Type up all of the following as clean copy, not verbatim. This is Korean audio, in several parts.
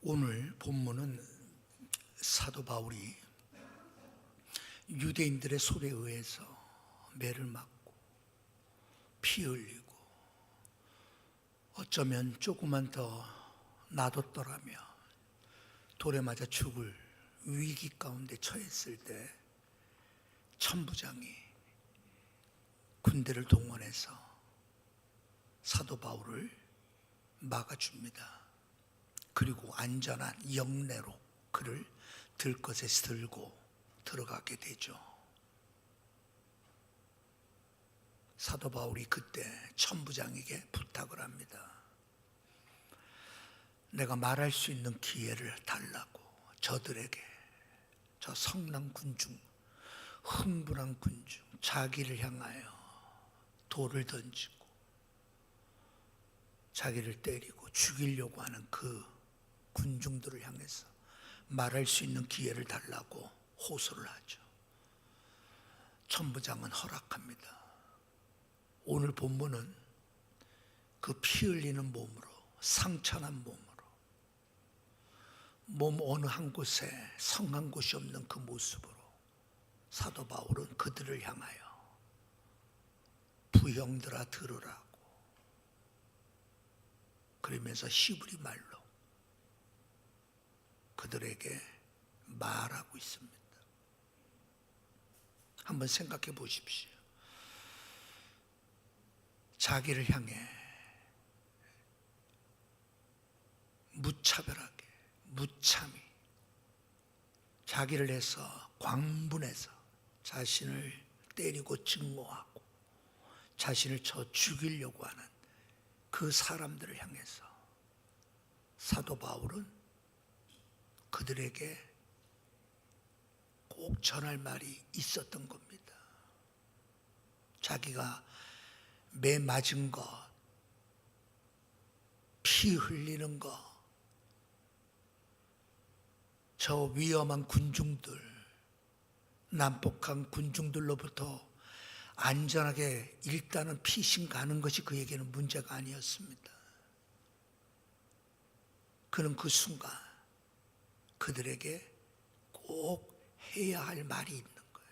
오늘 본문은 사도 바울이 유대인들의 소리에 의해서 매를 맞고 피 흘리고 어쩌면 조금만 더 놔뒀더라면 돌에 맞아 죽을 위기 가운데 처했을 때 천부장이 군대를 동원해서 사도 바울을 막아줍니다. 그리고 안전한 영내로 그를 들것에 들고 들어가게 되죠. 사도 바울이 그때 천부장에게 부탁을 합니다. 내가 말할 수 있는 기회를 달라고. 저들에게, 저 성난 군중, 흥분한 군중, 자기를 향하여 돌을 던지고 자기를 때리고 죽이려고 하는 그 군중들을 향해서 말할 수 있는 기회를 달라고 호소를 하죠. 천부장은 허락합니다. 오늘 본문은 그 피 흘리는 몸으로, 상처난 몸으로, 몸 어느 한 곳에 성한 곳이 없는 그 모습으로 사도 바울은 그들을 향하여 부형들아 들으라고 그러면서 히브리 말로 그들에게 말하고 있습니다. 한번 생각해 보십시오. 자기를 향해 무차별하게, 무참히 자기를 해서 광분해서 자신을 때리고 증오하고 자신을 쳐 죽이려고 하는 그 사람들을 향해서 사도 바울은 그들에게 꼭 전할 말이 있었던 겁니다. 자기가 매 맞은 것, 피 흘리는 것, 저 위험한 군중들, 난폭한 군중들로부터 안전하게 일단은 피신 가는 것이 그에게는 문제가 아니었습니다. 그는 그 순간 그들에게 꼭 해야 할 말이 있는 거예요.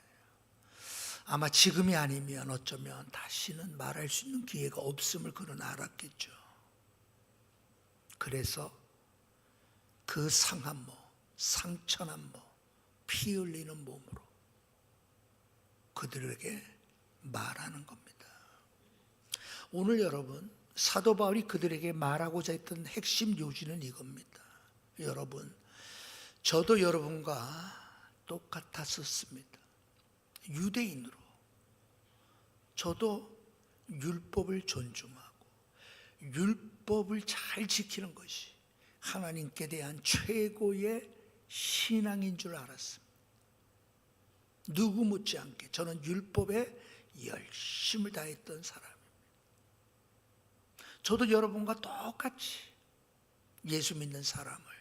아마 지금이 아니면 어쩌면 다시는 말할 수 있는 기회가 없음을 그는 알았겠죠. 그래서 그 상한 몸, 상처난 몸, 피 흘리는 몸으로 그들에게 말하는 겁니다. 오늘 여러분, 사도 바울이 그들에게 말하고자 했던 핵심 요지는 이겁니다. 여러분, 저도 여러분과 똑같았었습니다. 유대인으로 저도 율법을 존중하고 율법을 잘 지키는 것이 하나님께 대한 최고의 신앙인 줄 알았습니다. 누구 못지않게 저는 율법에 열심을 다했던 사람입니다. 저도 여러분과 똑같이 예수 믿는 사람을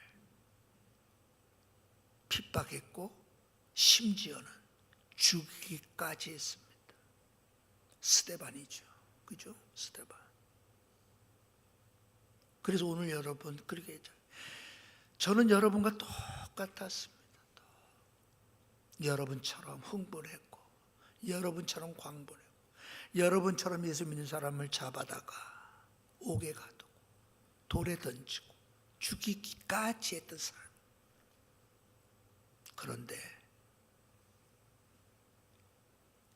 핍박했고 심지어는 죽이기까지 했습니다. 스데반이죠. 그죠? 스데반. 그래서 오늘 여러분 그렇게 저는 여러분과 똑같았습니다. 여러분처럼 흥분했고 여러분처럼 광분했고 여러분처럼 예수 믿는 사람을 잡아다가 옥에 가두고 돌에 던지고 죽이기까지 했던 사람. 그런데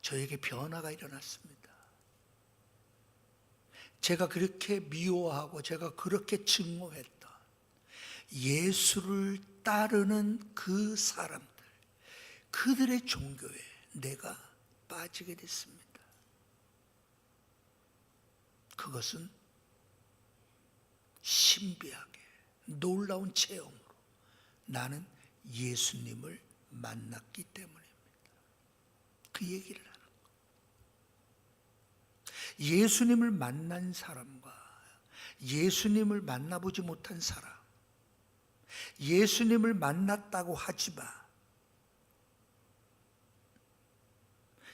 저에게 변화가 일어났습니다. 제가 그렇게 미워하고 제가 그렇게 증오했던 예수를 따르는 그 사람들, 그들의 종교에 내가 빠지게 됐습니다. 그것은 신비하게 놀라운 체험으로 나는 예수님을 만났기 때문입니다. 그 얘기를 하는 거예요. 예수님을 만난 사람과 예수님을 만나보지 못한 사람, 예수님을 만났다고 하지만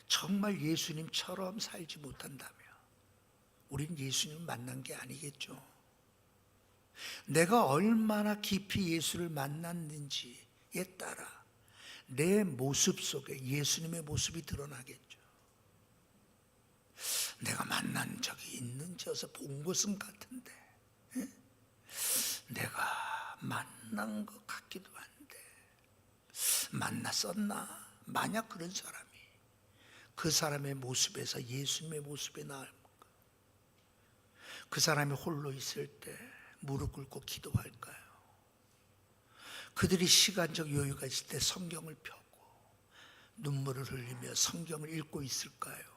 정말 예수님처럼 살지 못한다면 우린 예수님을 만난 게 아니겠죠. 내가 얼마나 깊이 예수를 만났는지에 따라 내 모습 속에 예수님의 모습이 드러나겠죠. 내가 만난 적이 있는지 어서 본 것은 같은데, 내가 만난 것 같기도 한데 만났었나? 만약 그런 사람이 그 사람의 모습에서 예수님의 모습에 나올까? 그 사람이 홀로 있을 때 무릎 꿇고 기도할까요? 그들이 시간적 여유가 있을 때 성경을 펴고 눈물을 흘리며 성경을 읽고 있을까요?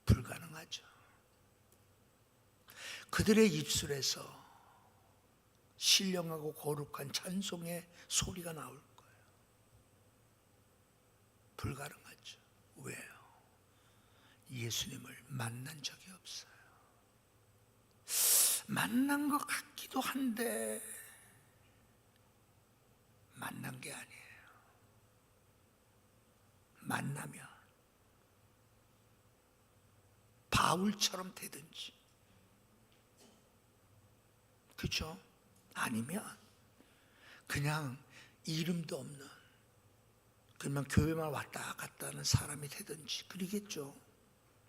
불가능하죠. 그들의 입술에서 신령하고 거룩한 찬송의 소리가 나올 거예요. 불가능하죠. 왜요? 예수님을 만난 적이 없어요. 만난 것 같기도 한데 만난 게 아니에요. 만나면 바울처럼 되든지, 그렇죠? 아니면 그냥 이름도 없는, 그러면 교회만 왔다 갔다 하는 사람이 되든지 그러겠죠.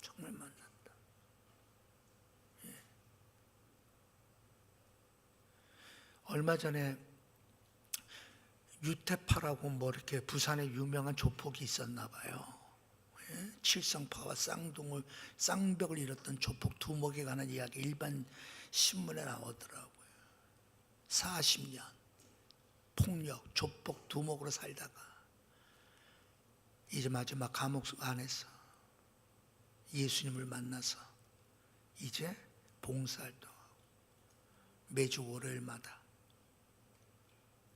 정말 만난다. 예. 얼마 전에 유태파라고 뭐 이렇게 부산에 유명한 조폭이 있었나 봐요. 예? 칠성파와 쌍벽을 이뤘던 조폭 두목에 관한 이야기 일반 신문에 나오더라고요. 40년 폭력, 조폭, 두목으로 살다가 이제 마지막 감옥 안에서 예수님을 만나서 이제 봉사활동하고 매주 월요일마다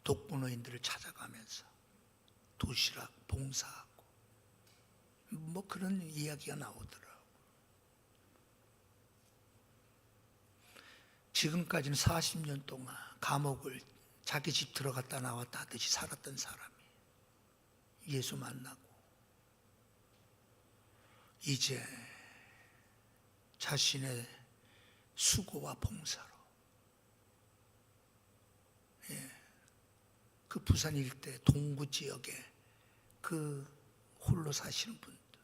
독거노인들을 찾아가면서 도시락 봉사하고 뭐 그런 이야기가 나오더라고요. 지금까지는 40년 동안 감옥을 자기 집 들어갔다 나왔다 하듯이 살았던 사람이 예수 만나고 이제 자신의 수고와 봉사로 그 부산 일대 동구 지역에 그 홀로 사시는 분들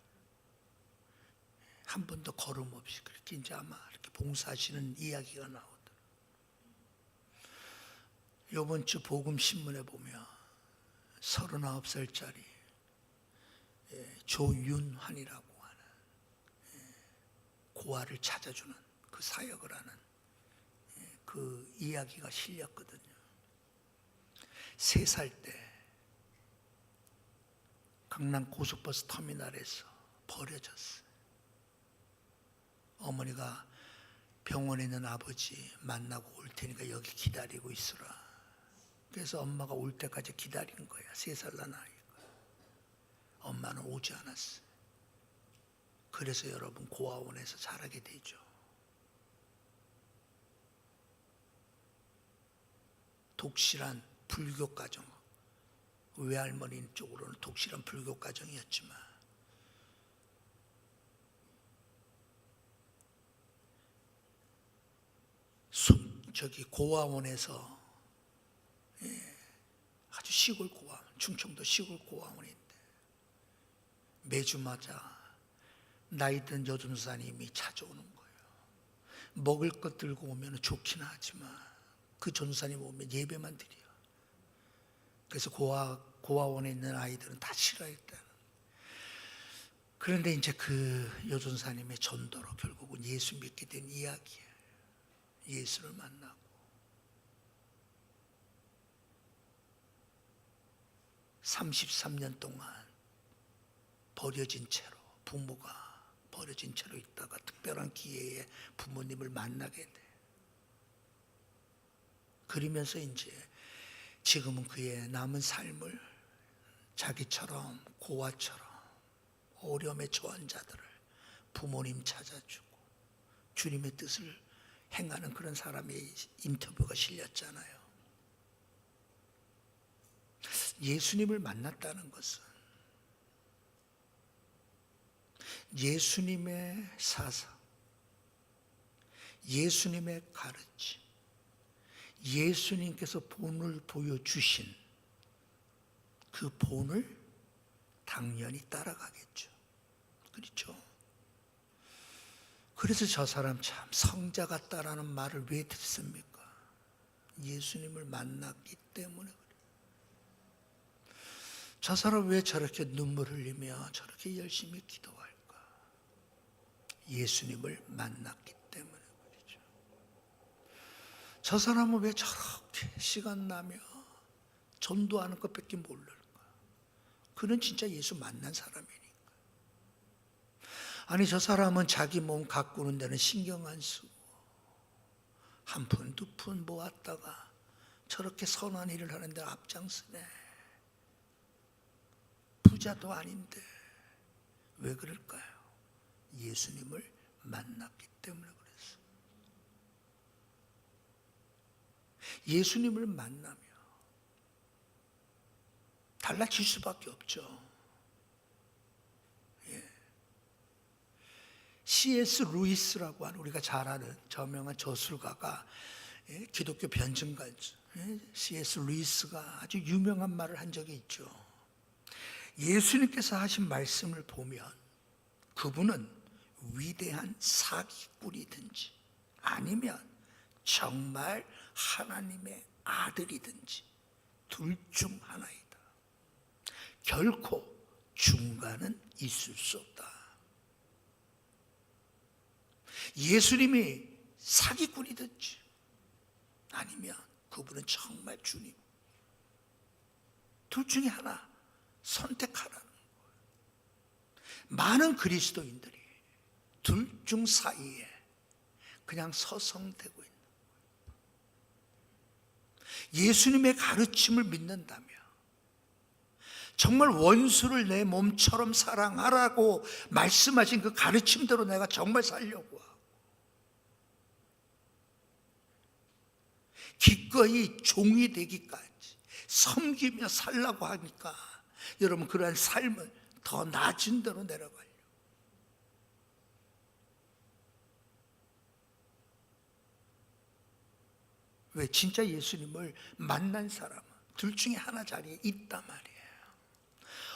한 번도 걸음 없이 그렇게 이제 아마 이렇게 봉사하시는 이야기가 나오더라고요. 이번 주 복음 신문에 보면 39살짜리 조윤환이라고 하는 고아를 찾아주는 그 사역을 하는 그 이야기가 실렸거든요. 3살 때 강남 고속버스 터미널에서 버려졌어요. 어머니가 병원에 있는 아버지 만나고 올 테니까 여기 기다리고 있으라. 그래서 엄마가 올 때까지 기다린 거야. 3살 난 아이가. 엄마는 오지 않았어요. 그래서 여러분 고아원에서 자라게 되죠. 독실한 불교 가정, 외할머니 쪽으로는 독실한 불교 가정이었지만 저기 고아원에서 아주 시골 고아원, 충청도 시골 고아원인데 매주마다 나이 든 여전사님이 찾아오는 거예요. 먹을 것 들고 오면 좋긴 하지만 그 전사님 오면 예배만 드려요. 그래서 고아원에 있는 아이들은 다 싫어했다는. 그런데 이제 그 여전사님의 전도로 결국은 예수 믿게 된 이야기예요. 예수를 만나고 33년 동안 버려진 채로, 부모가 버려진 채로 있다가 특별한 기회에 부모님을 만나게 돼. 그러면서 이제 지금은 그의 남은 삶을 자기처럼 고아처럼 어려움에 처한 자들을 부모님 찾아주고 주님의 뜻을 행하는 그런 사람의 인터뷰가 실렸잖아요. 예수님을 만났다는 것은 예수님의 사상, 예수님의 가르침, 예수님께서 본을 보여주신 그 본을 당연히 따라가겠죠. 그렇죠? 그래서 저 사람 참 성자 같다라는 말을 왜 듣습니까? 예수님을 만났기 때문에 그래요. 저 사람 왜 저렇게 눈물 흘리며 저렇게 열심히 기도할까? 예수님을 만났기 때문에 그렇죠. 저 사람은 왜 저렇게 시간 나며 전도하는 것밖에 모를까? 그는 진짜 예수 만난 사람이니까. 아니 저 사람은 자기 몸 가꾸는 데는 신경 안 쓰고 한 푼 두 푼 모았다가 저렇게 선한 일을 하는데 앞장서네. 부자도 아닌데 왜 그럴까요? 예수님을 만났기 때문에 그랬어요. 예수님을 만나며 달라질 수밖에 없죠. C.S. 루이스라고 하는 우리가 잘 아는 저명한 저술가가 기독교 변증가죠. C.S. 루이스가 아주 유명한 말을 한 적이 있죠. 예수님께서 하신 말씀을 보면 그분은 위대한 사기꾼이든지 아니면 정말 하나님의 아들이든지 둘 중 하나이다. 결코 중간은 있을 수 없다. 예수님이 사기꾼이든지 아니면 그분은 정말 주님. 둘 중에 하나 선택하라는 거예요. 많은 그리스도인들이 둘 중 사이에 그냥 서성대고 있는 거예요. 예수님의 가르침을 믿는다면 정말 원수를 내 몸처럼 사랑하라고 말씀하신 그 가르침대로 내가 정말 살려고 하고 기꺼이 종이 되기까지 섬기며 살라고 하니까 여러분 그러한 삶을 더 낮은 데로 내려가요. 왜? 진짜 예수님을 만난 사람은 둘 중에 하나 자리에 있단 말이에요.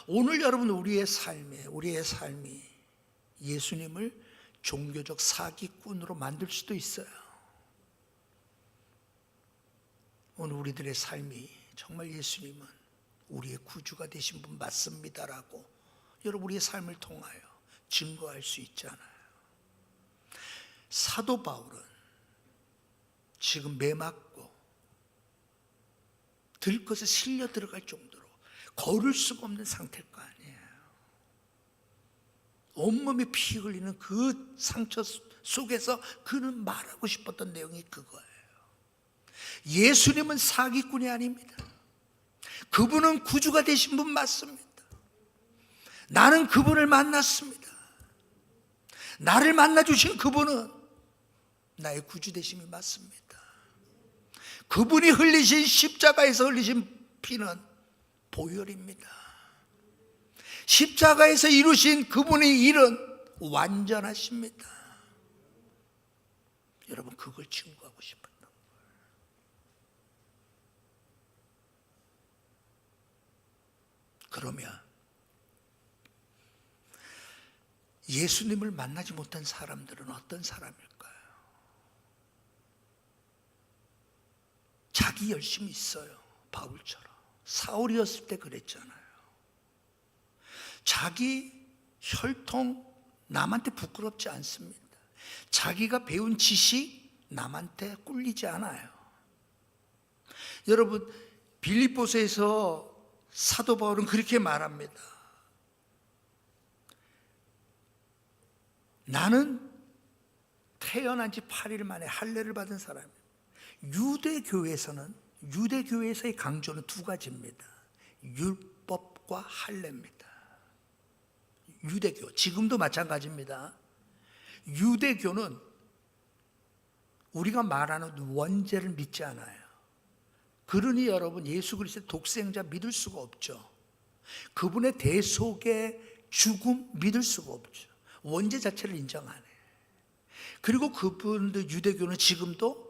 오늘 여러분 우리의 삶이 예수님을 종교적 사기꾼으로 만들 수도 있어요. 오늘 우리들의 삶이 정말 예수님은 우리의 구주가 되신 분 맞습니다라고 여러분 우리의 삶을 통하여 증거할 수 있잖아요. 사도 바울은 지금 매 맞고 들것에 실려 들어갈 정도로 걸을 수가 없는 상태일 거 아니에요. 온몸에 피 흘리는 그 상처 속에서 그는 말하고 싶었던 내용이 그거예요. 예수님은 사기꾼이 아닙니다. 그분은 구주가 되신 분 맞습니다. 나는 그분을 만났습니다. 나를 만나주신 그분은 나의 구주 되심이 맞습니다. 그분이 흘리신 십자가에서 흘리신 피는 보혈입니다. 십자가에서 이루신 그분의 일은 완전하십니다. 여러분 그걸 증거하고 싶었던 거예요. 그러면 예수님을 만나지 못한 사람들은 어떤 사람일까요? 자기 열심히 있어요. 바울처럼. 사울이었을 때 그랬잖아요. 자기 혈통 남한테 부끄럽지 않습니다. 자기가 배운 지식 남한테 꿀리지 않아요. 여러분 빌립보서에서 사도 바울은 그렇게 말합니다. 나는 태어난 지 8일 만에 할례를 받은 사람이에요. 유대교회에서의 강조는 두 가지입니다. 율법과 할례입니다. 유대교, 지금도 마찬가지입니다. 유대교는 우리가 말하는 원죄를 믿지 않아요. 그러니 여러분 예수 그리스도의 독생자 믿을 수가 없죠. 그분의 대속의 죽음 믿을 수가 없죠. 원죄 자체를 인정 안 해요. 그리고 그분들 유대교는 지금도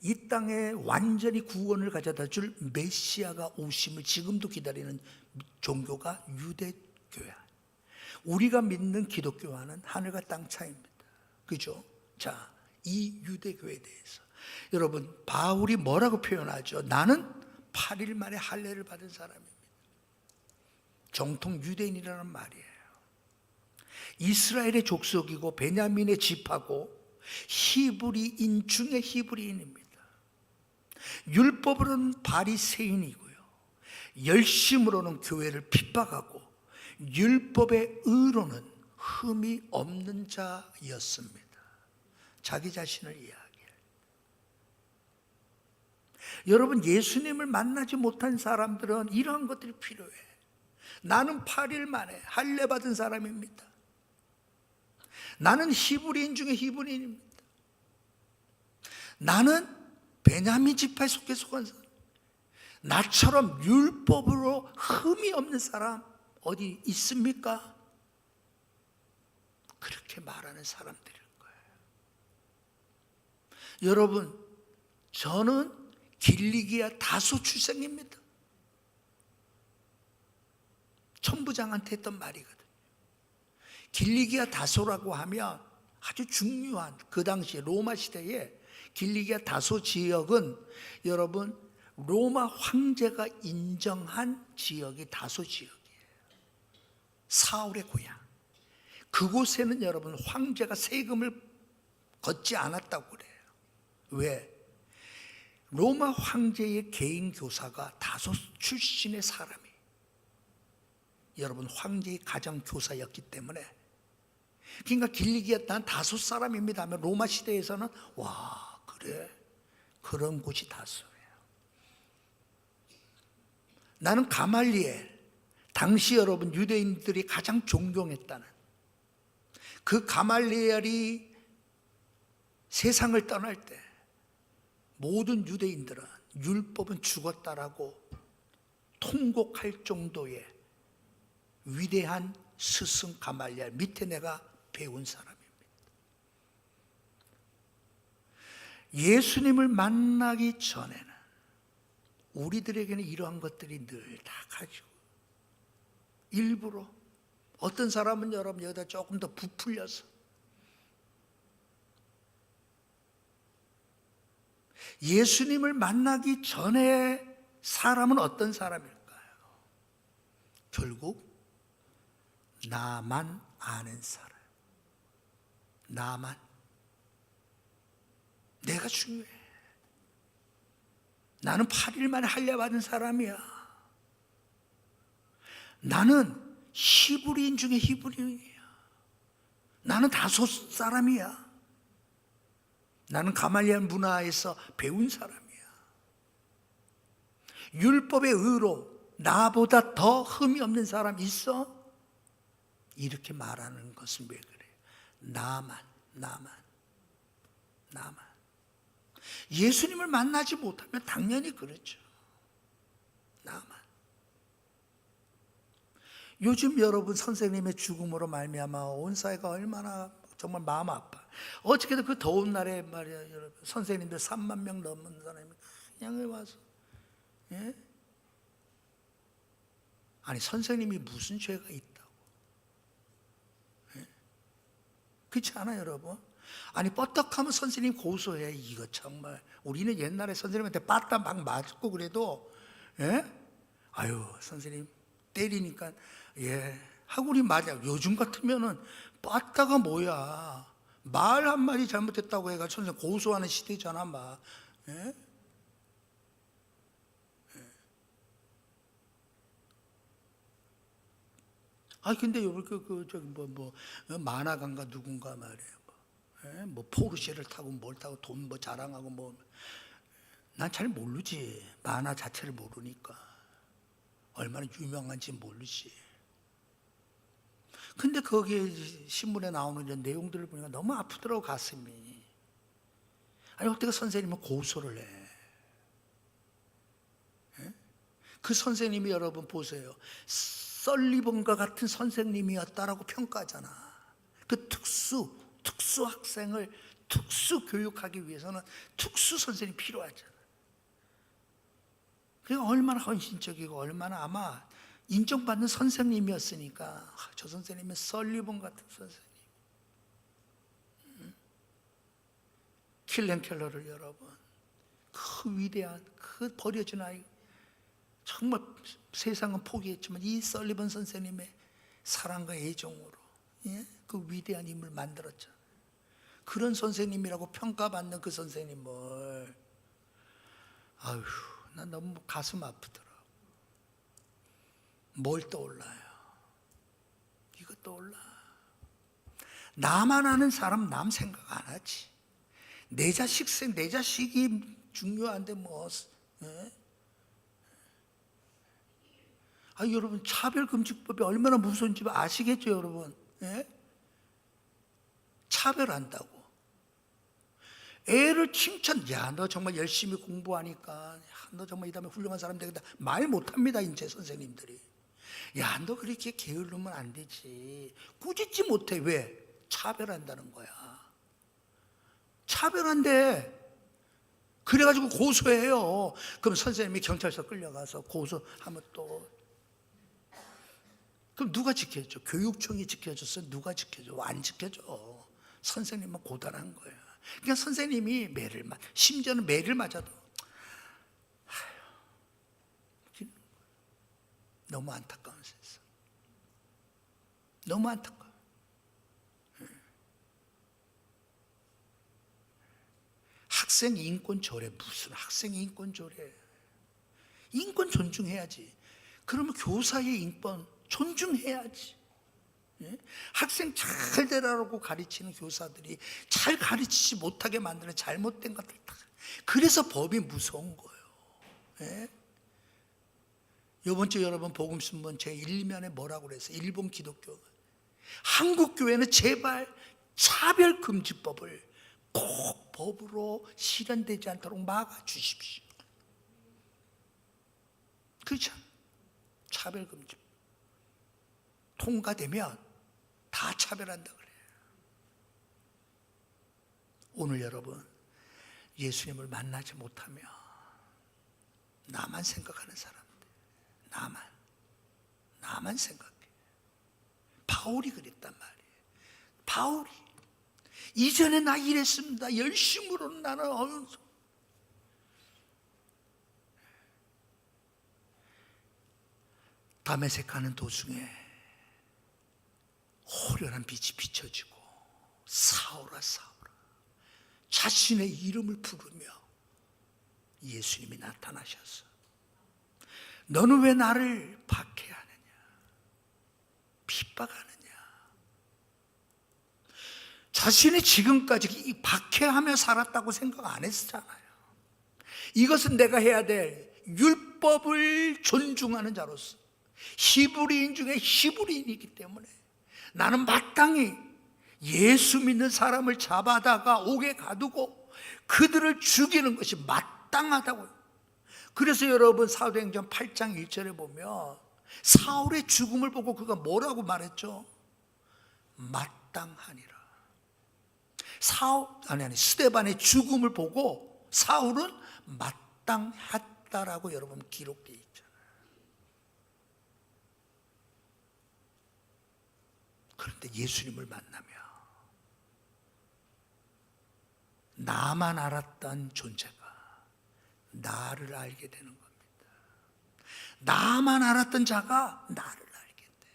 이 땅에 완전히 구원을 가져다 줄 메시아가 오심을 지금도 기다리는 종교가 유대교야. 우리가 믿는 기독교와는 하늘과 땅 차이입니다. 그죠? 자, 이 유대교에 대해서 여러분, 바울이 뭐라고 표현하죠? 나는 8일 만에 할례를 받은 사람입니다. 정통 유대인이라는 말이에요. 이스라엘의 족속이고 베냐민의 지파고 히브리인 중에 히브리인입니다. 율법으로는 바리새인이고요, 열심으로는 교회를 핍박하고 율법의 의로는 흠이 없는 자였습니다. 자기 자신을 이야기해요. 여러분, 예수님을 만나지 못한 사람들은 이러한 것들이 필요해. 나는 8일 만에 할례 받은 사람입니다. 나는 히브리인 중에 히브리인입니다. 나는 베냐민 지파에 속한 사람. 나처럼 율법으로 흠이 없는 사람 어디 있습니까? 그렇게 말하는 사람들일 거예요. 여러분, 저는 길리기아 다소 출생입니다. 천부장한테 했던 말이거든요. 길리기아 다소라고 하면 아주 중요한, 그 당시 로마 시대에 길리기아 다소 지역은 여러분 로마 황제가 인정한 지역이 다소 지역이에요. 사울의 고향. 그곳에는 여러분 황제가 세금을 걷지 않았다고 그래요. 왜? 로마 황제의 개인 교사가 다소 출신의 사람이 여러분 황제의 가정 교사였기 때문에, 그러니까 길리기아 난 다소 사람입니다 하면 로마 시대에서는 와, 그래, 그런 곳이 다소예요. 나는 가말리엘, 당시 여러분 유대인들이 가장 존경했다는 그 가말리엘이 세상을 떠날 때 모든 유대인들은 율법은 죽었다라고 통곡할 정도의 위대한 스승 가말리엘 밑에 내가 배운 사람입니다. 예수님을 만나기 전에는 우리들에게는 이러한 것들이 늘 다 가지고 일부러, 어떤 사람은 여러분 여기다 조금 더 부풀려서, 예수님을 만나기 전에 사람은 어떤 사람일까요? 결국 나만 아는 사람, 나만, 내가 중요해. 나는 8일 만에 할례 받은 사람이야. 나는 히브리인 중에 히브리인이야. 나는 다소 사람이야. 나는 가말리엘 문화에서 배운 사람이야. 율법의 의로 나보다 더 흠이 없는 사람 있어? 이렇게 말하는 것은 왜 그래요? 나만. 예수님을 만나지 못하면 당연히 그렇죠. 나만. 요즘 여러분 선생님의 죽음으로 말미암아 온 사회가 얼마나 정말 마음 아파. 어저께도 그 더운 날에 말이야, 여러분 선생님들 3만 명 넘는 사람이 그냥 와서, 예? 아니 선생님이 무슨 죄가 있다고, 예? 그렇지 않아요 여러분? 아니 뻗떡하면 선생님 고소해. 이거 정말 우리는 옛날에 선생님한테 빠따 막 맞고 그래도, 예? 아유 선생님 때리니까 예 하고 우리 맞아. 요즘 같으면은 빠따가 뭐야, 말 한마디 잘못했다고 해가 선생님 고소하는 시대잖아 막. 예? 아 근데 여기 저기 만화가인가 누군가 말이에요. 뭐 포르쉐를 타고 뭘 타고 돈 뭐 자랑하고 뭐, 난 잘 모르지. 만화 자체를 모르니까 얼마나 유명한지 모르지. 근데 거기에 신문에 나오는 이런 내용들을 보니까 너무 아프더라고 가슴이. 아니 어떻게 선생님은 고소를 해? 예? 그 선생님이 여러분 보세요, 설리번과 같은 선생님이었다라고 평가하잖아. 그 특수 학생을 특수 교육하기 위해서는 특수 선생님이 필요하잖아요. 그러니까 얼마나 헌신적이고 얼마나 아마 인정받는 선생님이었으니까, 저 선생님은 설리번 같은 선생님, 킬렌 켈러를 여러분, 그 위대한 그 버려진 아이, 정말 세상은 포기했지만 이 설리번 선생님의 사랑과 애정으로, 그 위대한 인물 만들었잖아요. 그런 선생님이라고 평가받는 그 선생님을, 아휴, 난 너무 가슴 아프더라고. 뭘 떠올라요? 이거 떠올라. 나만 아는 사람 남 생각 안 하지. 내 자식이 중요한데 뭐. 여러분, 차별금지법이 얼마나 무서운지 아시겠죠, 여러분? 차별한다고. 애를 야, 너 정말 열심히 공부하니까, 야, 너 정말 이 다음에 훌륭한 사람 되겠다. 말 못합니다, 이제 선생님들이. 야, 너 그렇게 게으르면 안 되지. 꾸짖지 못해. 왜? 차별한다는 거야. 차별한대. 그래가지고 고소해요. 그럼 선생님이 경찰서 끌려가서 고소하면 또, 그럼 누가 지켜줘? 교육청이 지켜줬어? 누가 지켜줘? 안 지켜줘. 선생님은 고단한 거야. 그러니까 선생님이 심지어는 매를 맞아도, 너무 안타까운 세상. 너무 안타까워. 학생 인권 조례, 무슨 학생 인권 조례? 인권 존중해야지. 그러면 교사의 인권 존중해야지. 학생 잘 되라고 가르치는 교사들이 잘 가르치지 못하게 만드는 잘못된 것들 다. 그래서 법이 무서운 거예요. 이번 주 여러분 복음신문 제1면에 뭐라고 그랬어요? 일본 기독교가, 한국 교회는 제발 차별금지법을 꼭 법으로 실현되지 않도록 막아주십시오. 그렇죠? 차별금지법 통과되면 다 차별한다 그래요. 오늘 여러분, 예수님을 만나지 못하면 나만 생각하는 사람들, 나만 생각해. 바울이 그랬단 말이에요. 바울이 이전에 나 이랬습니다. 열심으로 나는 다메섹 가는 도중에 호련한 빛이 비춰지고, 사울아 사울아, 자신의 이름을 부르며 예수님이 나타나셔서, 너는 왜 나를 박해하느냐, 핍박하느냐. 자신이 지금까지 이 박해하며 살았다고 생각 안 했잖아요. 이것은 내가 해야 될 율법을 존중하는 자로서, 히브리인 중에 히브리인이기 때문에 나는 마땅히 예수 믿는 사람을 잡아다가 옥에 가두고 그들을 죽이는 것이 마땅하다고요. 그래서 여러분 사도행전 8장 1절에 보면 사울의 죽음을 보고 그가 뭐라고 말했죠? 마땅하니라. 스데반의 죽음을 보고 사울은 마땅했다라고 여러분 기록되어 있잖아요. 그런데 예수님을 만나며 나만 알았던 존재가 나를 알게 되는 겁니다. 나만 알았던 자가 나를 알게 돼.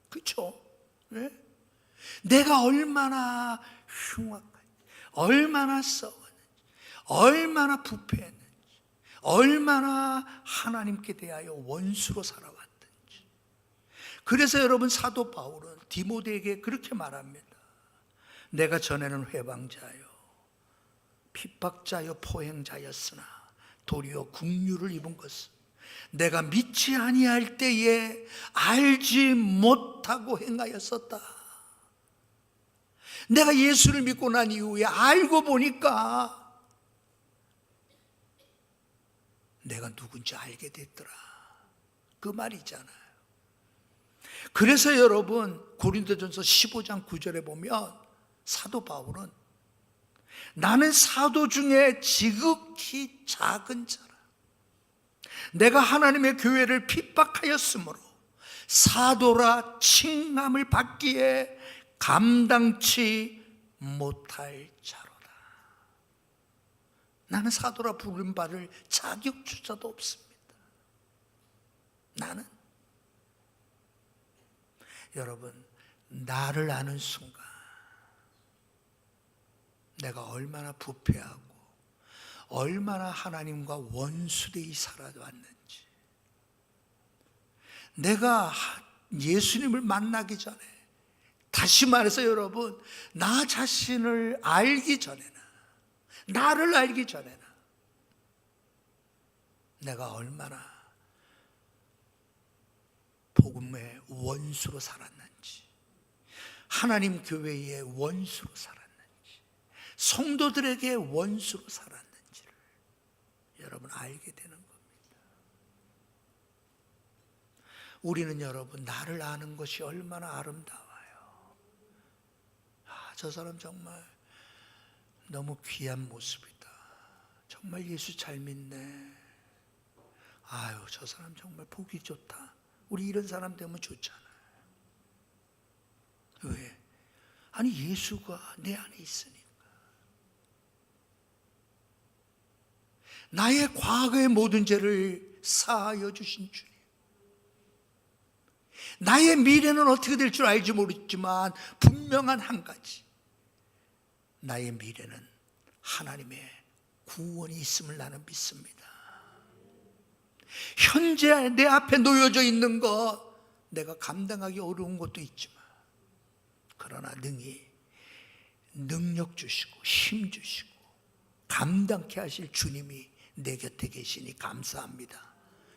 그렇죠? 네? 내가 얼마나 흉악한지, 얼마나 썩었는지, 얼마나 부패했는지, 얼마나 하나님께 대하여 원수로 살아왔든지. 그래서 여러분 사도 바울은 디모데에게 그렇게 말합니다. 내가 전에는 회방자요 핍박자요 포행자였으나 도리어 국류를 입은 것은 내가 믿지 아니할 때에 알지 못하고 행하였었다. 내가 예수를 믿고 난 이후에 알고 보니까 내가 누군지 알게 됐더라. 그 말이잖아요. 그래서 여러분 고린도전서 15장 9절에 보면 사도 바울은 나는 사도 중에 지극히 작은 자라. 내가 하나님의 교회를 핍박하였으므로 사도라 칭함을 받기에 감당치 못할 자로다. 나는 사도라 부른 바를 자격조차도 없습니다. 나는, 여러분, 나를 아는 순간 내가 얼마나 부패하고 얼마나 하나님과 원수되이 살아왔는지, 내가 예수님을 만나기 전에, 다시 말해서 여러분, 나 자신을 알기 전에는, 나를 알기 전에는 내가 얼마나 복음의 원수로 살았는지, 하나님 교회의 원수로 살았는지, 성도들에게 원수로 살았는지를 여러분 알게 되는 겁니다. 우리는 여러분, 나를 아는 것이 얼마나 아름다워요. 저 사람 정말 너무 귀한 모습이다. 정말 예수 잘 믿네. 아유, 저 사람 정말 보기 좋다. 우리 이런 사람 되면 좋잖아요. 왜? 아니, 예수가 내 안에 있으니까. 나의 과거의 모든 죄를 사하여 주신 주님, 나의 미래는 어떻게 될 줄 알지 모르지만 분명한 한 가지, 나의 미래는 하나님의 구원이 있음을 나는 믿습니다. 현재 내 앞에 놓여져 있는 것, 내가 감당하기 어려운 것도 있지만, 그러나 능히 능력 주시고 힘 주시고 감당케 하실 주님이 내 곁에 계시니 감사합니다.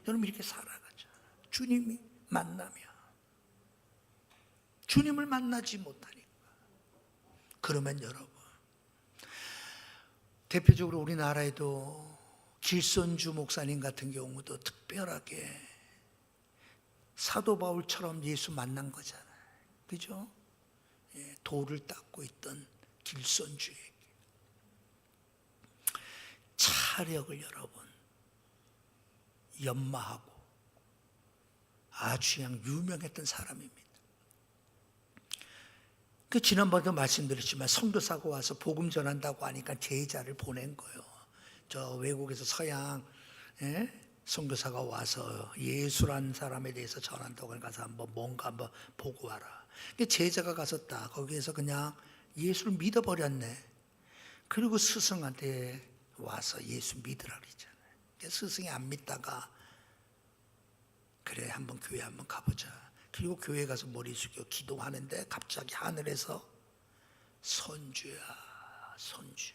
여러분, 이렇게 살아가자. 주님이 만나면, 주님을 만나지 못하니까. 그러면 여러분, 대표적으로 우리나라에도 길손주 목사님 같은 경우도 특별하게 사도 바울처럼 예수 만난 거잖아요. 그죠? 돌을 닦고 있던 길손주에게 차력을 여러분 연마하고 아주 그냥 유명했던 사람입니다. 지난번에도 말씀드렸지만 선교사가 와서 복음 전한다고 하니까 제자를 보낸 거예요. 저 외국에서 서양 선교사가 와서 예수란 사람에 대해서 전한다고 하니까 가서 뭔가 한번 보고 와라. 제자가 가서 딱 거기에서 그냥 예수를 믿어버렸네. 그리고 스승한테 와서 예수 믿으라 그랬잖아요. 스승이 안 믿다가 그래, 한번 교회 한번 가보자. 그리고 교회 가서 머리 숙여 기도하는데 갑자기 하늘에서 선주야, 선주.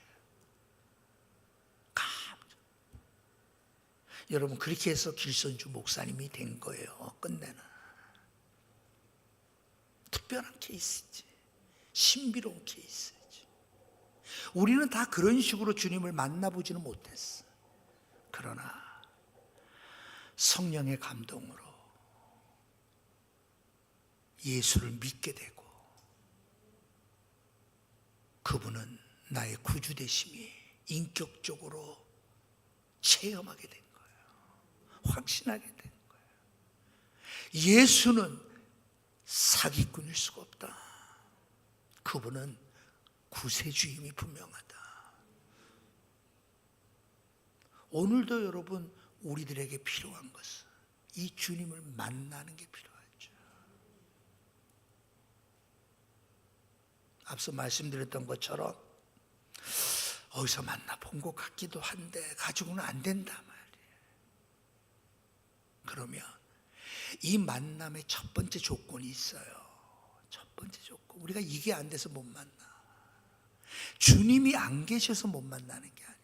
여러분, 그렇게 해서 길손주 목사님이 된 거예요. 끝내는 특별한 케이스지, 신비로운 케이스지. 우리는 다 그런 식으로 주님을 만나보지는 못했어. 그러나 성령의 감동으로 예수를 믿게 되고, 그분은 나의 구주 되심이 인격적으로 체험하게 된 거예요. 확신하게 된 거예요. 예수는 사기꾼일 수가 없다. 그분은 구세주임이 분명하다. 오늘도 여러분, 우리들에게 필요한 것은 이 주님을 만나는 게 필요하죠. 앞서 말씀드렸던 것처럼 어디서 만나본 것 같기도 한데 가지고는 안 된단 말이에요. 그러면 이 만남의 첫 번째 조건이 있어요. 첫 번째 조건, 우리가 이게 안 돼서 못 만나. 주님이 안 계셔서 못 만나는 게 아니에요.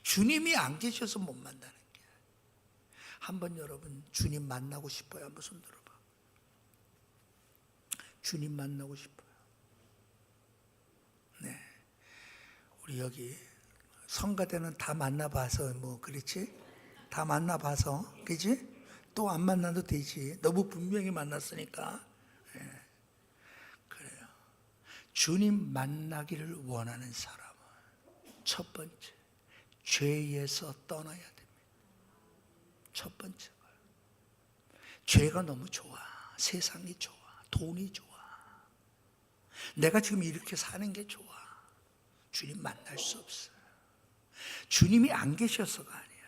주님이 안 계셔서 못 만나는 게 아니에요. 한번 여러분, 주님 만나고 싶어요? 한번 손 들어봐. 주님 만나고 싶어요. 네, 우리 여기 성가대는 다 만나봐서 뭐 그렇지? 다 만나봐서, 그지? 또 안 만나도 되지. 너무 분명히 만났으니까. 네, 그래요. 주님 만나기를 원하는 사람은 첫 번째, 죄에서 떠나야 됩니다. 첫 번째가 죄가 너무 좋아. 세상이 좋아. 돈이 좋아. 내가 지금 이렇게 사는 게 좋아. 주님 만날 수 없어요. 주님이 안 계셔서가 아니야.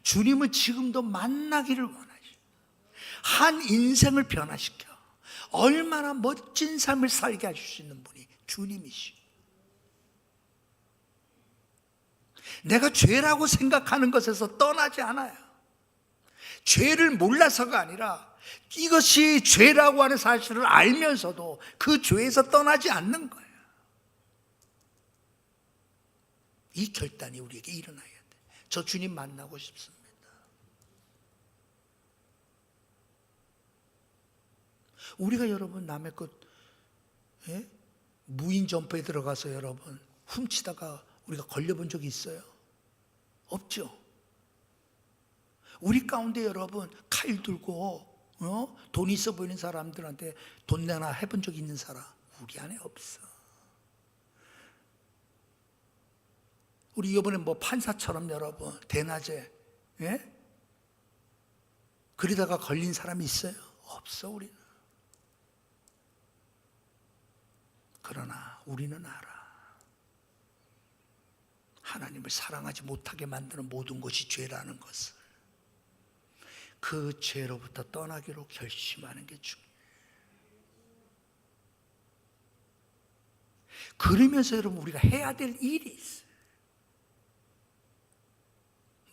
주님은 지금도 만나기를 원하셔. 한 인생을 변화시켜 얼마나 멋진 삶을 살게 하실 수 있는 분이 주님이시오. 내가 죄라고 생각하는 것에서 떠나지 않아요. 죄를 몰라서가 아니라 이것이 죄라고 하는 사실을 알면서도 그 죄에서 떠나지 않는 거예요. 이 결단이 우리에게 일어나야 돼. 저 주님 만나고 싶습니다. 우리가 여러분 남의 것 무인 점포에 들어가서 여러분 훔치다가 우리가 걸려본 적이 있어요? 없죠. 우리 가운데 여러분 칼 들고 돈 있어 보이는 사람들한테 돈 내놔 해본 적 있는 사람 우리 안에 없어. 우리 이번에 뭐 판사처럼 여러분 대낮에 그러다가 걸린 사람이 있어요? 없어. 우리는. 그러나 우리는 알아. 하나님을 사랑하지 못하게 만드는 모든 것이 죄라는 것을, 그 죄로부터 떠나기로 결심하는 게 중요해요. 그러면서 여러분 우리가 해야 될 일이 있어요.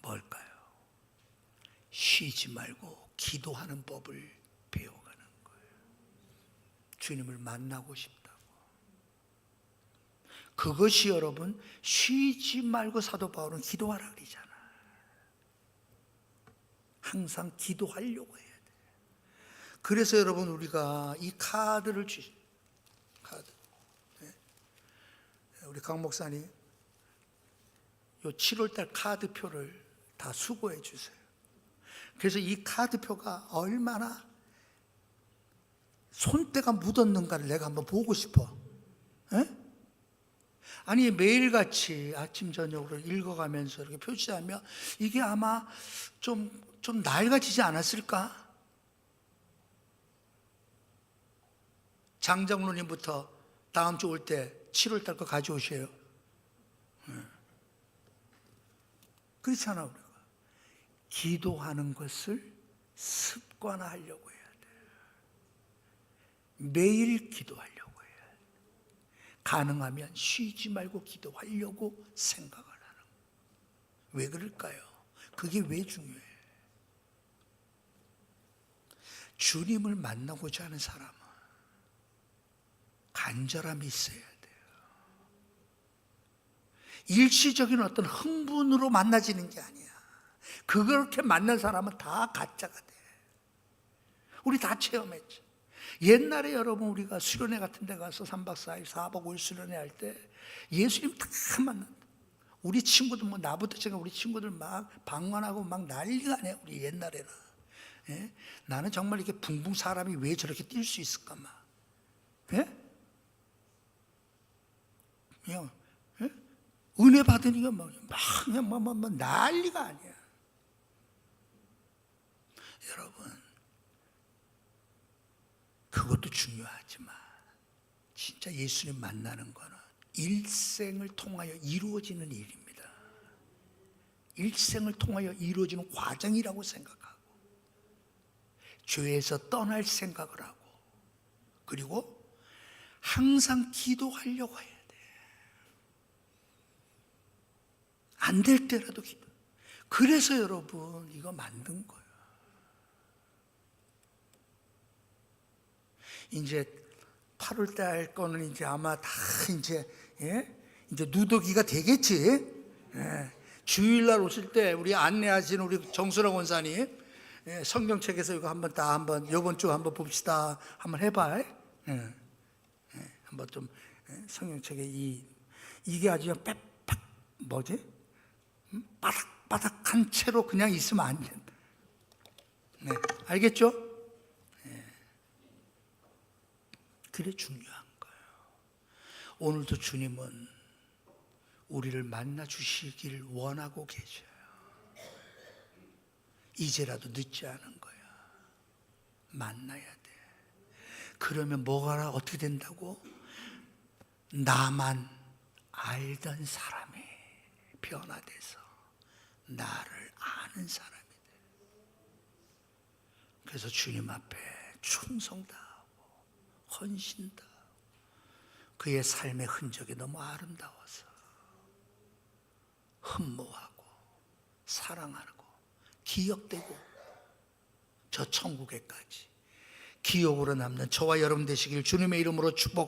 뭘까요? 쉬지 말고 기도하는 법을 배워가는 거예요. 주님을 만나고 싶다고. 그것이 여러분 쉬지 말고 사도 바울은 기도하라 그러잖아. 항상 기도하려고 해야 돼. 그래서 여러분 우리가 이 카드를 카드. 우리 강 목사님 요 7월달 카드표를 다 수고해 주세요. 그래서 이 카드표가 얼마나 손때가 묻었는가를 내가 한번 보고 싶어. 아니 매일같이 아침 저녁으로 읽어가면서 이렇게 표시하면 이게 아마 좀 낡아지지 않았을까? 장정로님부터 다음 주 올 때 7월달 거 가져오셔요. 그렇잖아. 우리가 기도하는 것을 습관화하려고 해야 돼. 매일 기도하려고 해야 돼. 가능하면 쉬지 말고 기도하려고 생각을 하는 거예요. 왜 그럴까요? 그게 왜 중요해? 주님을 만나고자 하는 사람은 간절함이 있어야 돼요. 일시적인 어떤 흥분으로 만나지는 게 아니야. 그렇게 만난 사람은 다 가짜가 돼. 우리 다 체험했지. 옛날에 여러분 우리가 수련회 같은 데 가서 3박 4일 4박 5일 수련회 할 때 예수님 다 만난다. 우리 친구들 뭐 나부터 제가 우리 친구들 막 방문하고 막 난리가 아니야. 우리 옛날에는. 나는 정말 이렇게 붕붕 사람이 왜 저렇게 뛸 수 있을까 막. 그냥 은혜 받으니까 막 난리가 아니야. 여러분 그것도 중요하지만 진짜 예수님 만나는 거는 일생을 통하여 이루어지는 일입니다. 일생을 통하여 이루어지는 과정이라고 생각하고 죄에서 떠날 생각을 하고 그리고 항상 기도하려고 해야 돼. 안 될 때라도 기도. 그래서 여러분 이거 만든 거예요. 이제 8월달 거는 이제 아마 다 이제 누더기가 되겠지. 주일날 오실 때 우리 안내하신 우리 정수라 원사님 성경책에서 이거 한번 이번 주 한번 봅시다. 한번 해봐. 한번 좀 성경책에 이게 아주 빽빽 뭐지? 바닥바닥한 채로 그냥 있으면 안 돼. 알겠죠? 그래 중요한 거예요. 오늘도 주님은 우리를 만나 주시길 원하고 계셔요. 이제라도 늦지 않은 거야. 만나야 돼. 그러면 뭐가 어떻게 된다고? 나만 알던 사람이 변화돼서 나를 아는 사람이 돼. 그래서 주님 앞에 충성 다하고 헌신 다하고, 그의 삶의 흔적이 너무 아름다워서 흠모하고 사랑하고 기억되고, 저 천국에까지 기억으로 남는 저와 여러분 되시길 주님의 이름으로 축복합니다.